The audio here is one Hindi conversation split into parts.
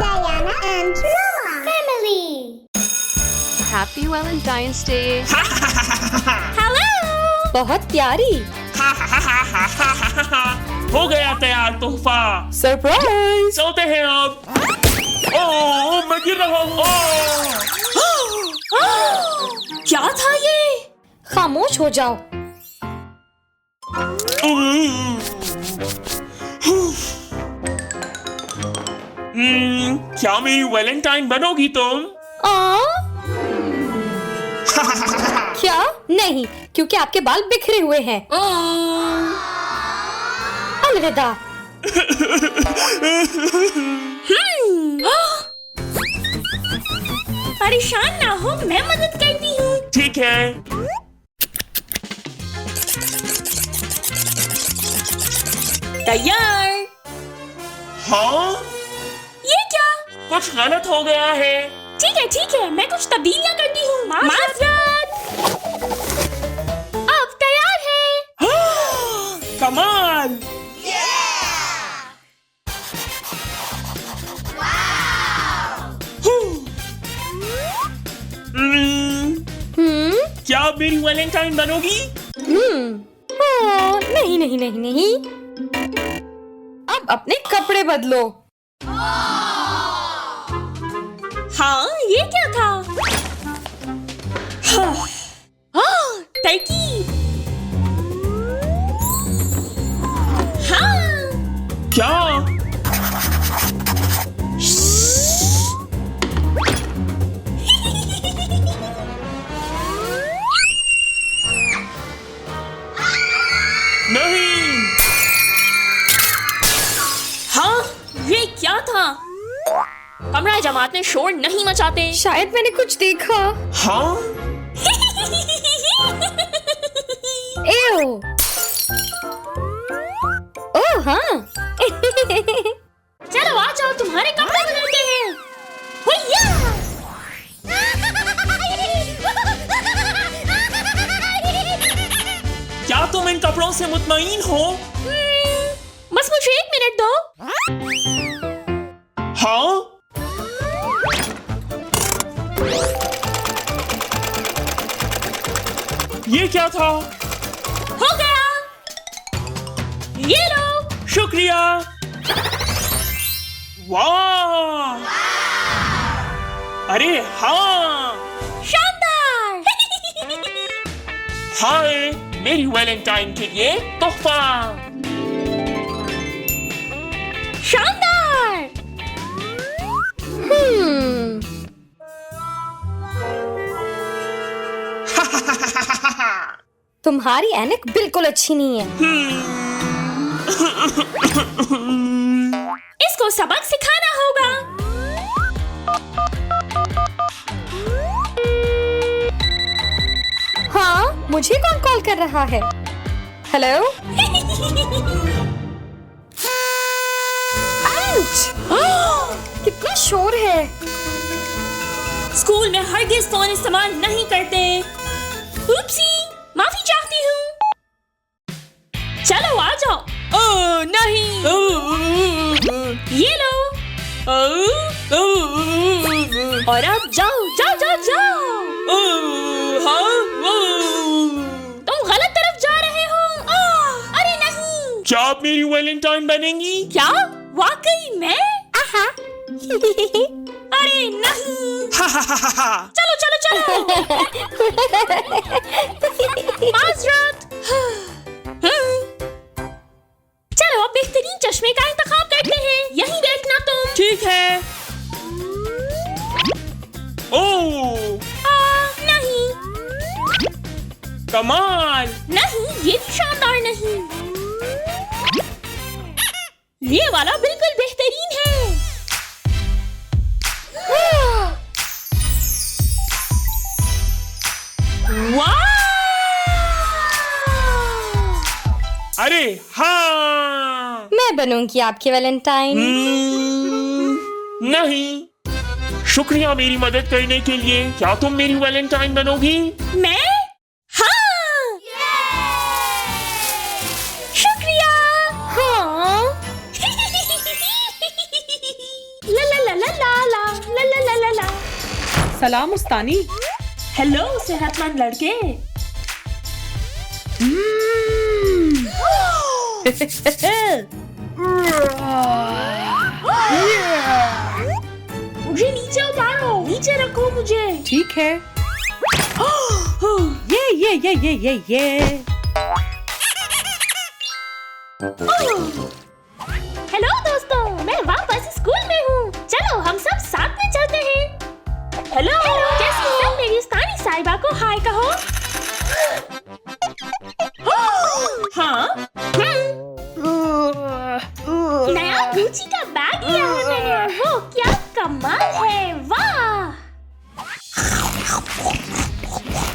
Diana and Noah family. Happy Valentine's Day. Hello. बहुत प्यारी। हो गया तैयार तोहफा। सरप्राइज। चलते हैं अब। ओह मैं गिर रहा हूँ। क्या था ये? खामोश हो जाओ। क्या मेरी वैलेंटाइन बनोगी तुम? क्या? नहीं, क्योंकि आपके बाल बिखरे हुए हैं। अलविदा। परेशान ना हो, मैं मदद करती हूँ। ठीक है। तैयार। हाँ? ये क्या? कुछ गलत हो गया है। ठीक है, मैं कुछ तब्दीलियां करती हूँ। माज़रत। अब तैयार है। कमाल। क्या आप मेरी वैलेंटाइन बनोगी? नहीं। अब अपने कपड़े बदलो। हाँ, ये क्या था? तरकीब। हाँ। क्या? नहीं। हाँ, ये क्या था? कमरा जमात में शोर नहीं मचाते। शायद मैंने कुछ देखा। हाँ? एओ। ओह हाँ। चलो आ जाओ, तुम्हारे कपड़े बदलते हैं। हुइया! क्या तुम इन कपड़ों से मुतमईन हो? बस मुझे 1 मिनट दो। हाँ? ये क्या था? हो गया। ये लो। शुक्रिया। वाह! अरे हाँ! शानदार। हाय, मेरी वैलेंटाइन के लिए तोहफा। शानदार। तुम्हारी ऐनक बिल्कुल अच्छी नहीं है। इसको सबक सिखाना होगा। हाँ, मुझे कौन कॉल कर रहा है? हेलो? आउच! कितना शोर है। स्कूल में हरगिज़ फोन इस्तेमाल नहीं करते। उपसी, माफी चाहती हूँ। चलो आ जाओ। ओह नहीं। ये लो। और अब जाओ। तुम गलत तरफ जा रहे हो। अरे नहीं। क्या आप मेरी वैलेंटाइन बनेंगी? क्या? वाकई में? अरे नहीं। चलो। माज़रत। चलो अब बेहतरीन चश्मे का इंतखाब करते हैं। यहीं बैठना तुम। ठीक है। ओह! नहीं। कमाल! नहीं, ये भी शानदार नहीं। ये वाला बिल्कुल बेहतरीन है। वाह! अरे हाँ! मैं बनूंगी आपकी वैलेंटाइन। नहीं। शुक्रिया मेरी मदद करने के लिए। क्या तुम मेरी वैलेंटाइन बनोगी? मैं? हाँ! शुक्रिया। हाँ। ला ला ला ला सलाम उस्तानी। हेलो सेहतमंद लड़के। मुझे नीचे उतारो, नीचे रखो मुझे। ठीक है। ये। हेलो दोस्तों, मैं वापस स्कूल में हूँ। चलो हम सब साथ में चलते हैं। हेलो, कैसी हो? मेरी उस्तानी साहिबा को हाय कहो। हाँ? नया गुची का बैग लिया है मैंने। वो क्या कमाल है, वाह।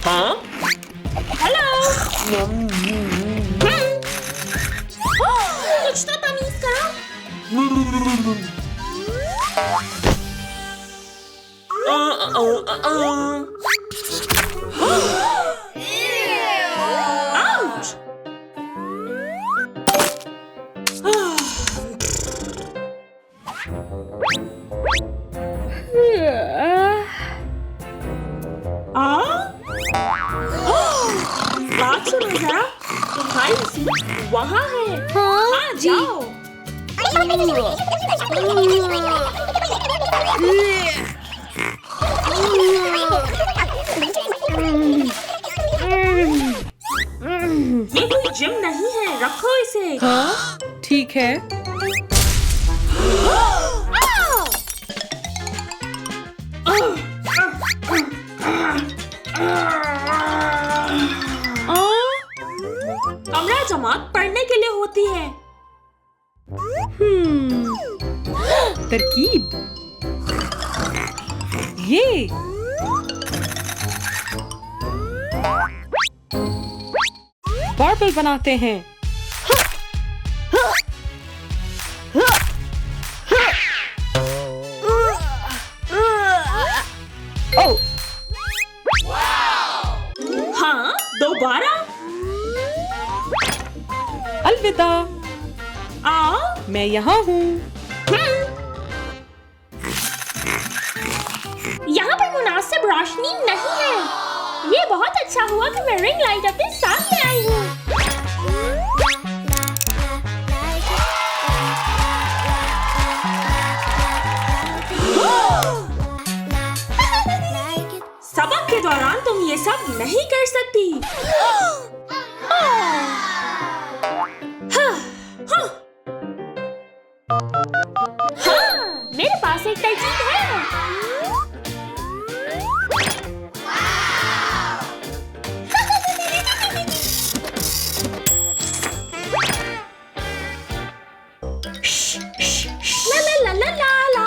हाँ? हेलो। कुछ तो तमीज करो। Ouch! बात सुनो जरा, तुम्हारी सीट वहाँ है। हाँ जाओ। ये कोई जिम नहीं है, रखो इसे। हाँ ठीक है। कमरा जमात पढ़ने के लिए होती है। तरकीब ये बार्बल बनाते हैं। हाँ, दोबारा। अलविदा, मैं यहाँ हूँ। यहाँ पर मुनासिब रोशनी नहीं है। ये बहुत अच्छा हुआ कि मैं रिंग लाइट अपने साथ ले आई हूँ। सबक के दौरान तुम ये सब नहीं कर सकती। हाँ, मेरे पास एक तरकीब है। ला ला ला ला ला।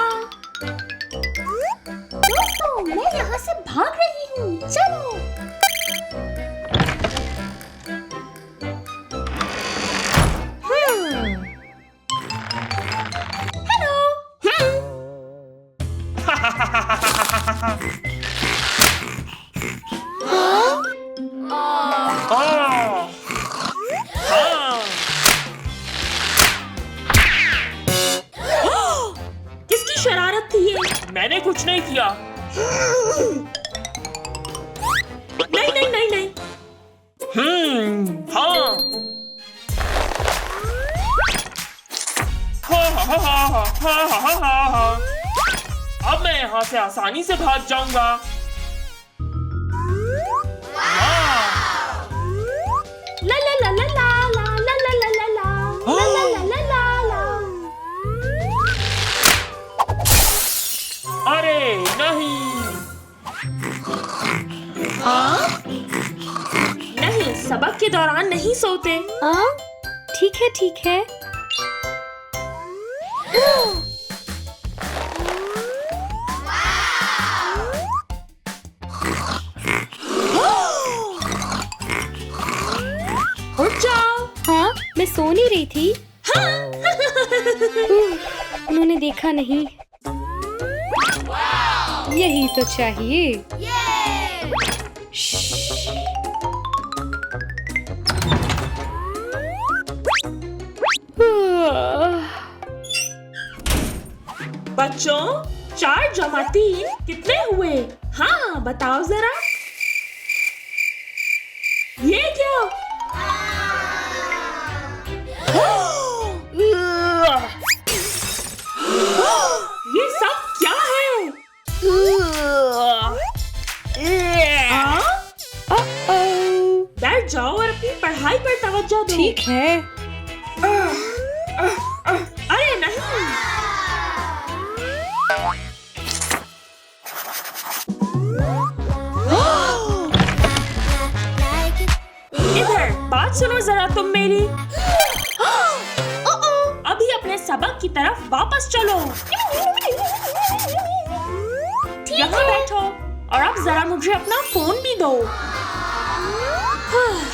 दोस्तों, मैं यहाँ से भाग रही हूँ। चलो। हेलो। किसकी शरारत थी ये? मैंने कुछ नहीं किया। नहीं नहीं नहीं नहीं। हाँ। अब मैं यहाँ से आसानी से भाग जाऊंगा। ला ला ला ला ला ला ला ला ला ला ला ला ला ला ला ला। अरे नहीं। नहीं, सबक के दौरान नहीं सोते। ठीक है। उठ जाओ। हाँ, मैं सो नहीं रही थी। हाँ। उन्होंने देखा नहीं। यही तो चाहिए। बच्चों, 4 जमा 3 कितने हुए? हाँ, बताओ जरा। ये क्या? ये सब क्या है? हाँ? बैठ जाओ और अपनी पढ़ाई पर तवज्जो दो। ठीक है। अरे नहीं। इधर बात सुनो जरा तुम मेरी। अभी अपने सबक की तरफ वापस चलो। यहाँ बैठो और अब जरा मुझे अपना फोन भी दो।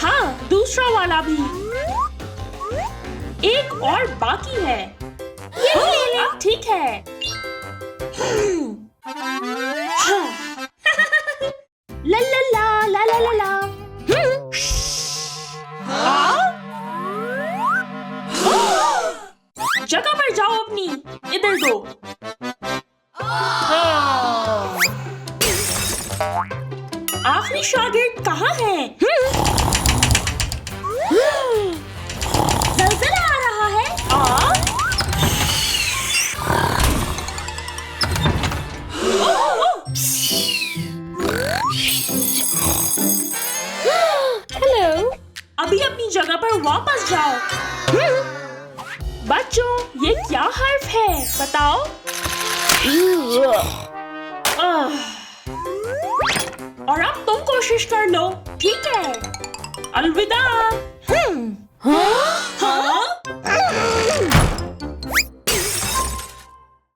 हाँ, दूसरा वाला भी। एक और बाकी है। ये ले ले। ठीक है। ला ला ला ला ला ला ला। जगह पर जाओ अपनी। इधर दो। आखिरी शागिर्द कहाँ है? ज़लज़ला आ रहा है। हेलो। अभी अपनी जगह पर वापस जाओ। बच्चों, ये क्या हर्फ है? बताओ। और अब तुम कोशिश कर लो, ठीक है? अलविदा। हाँ?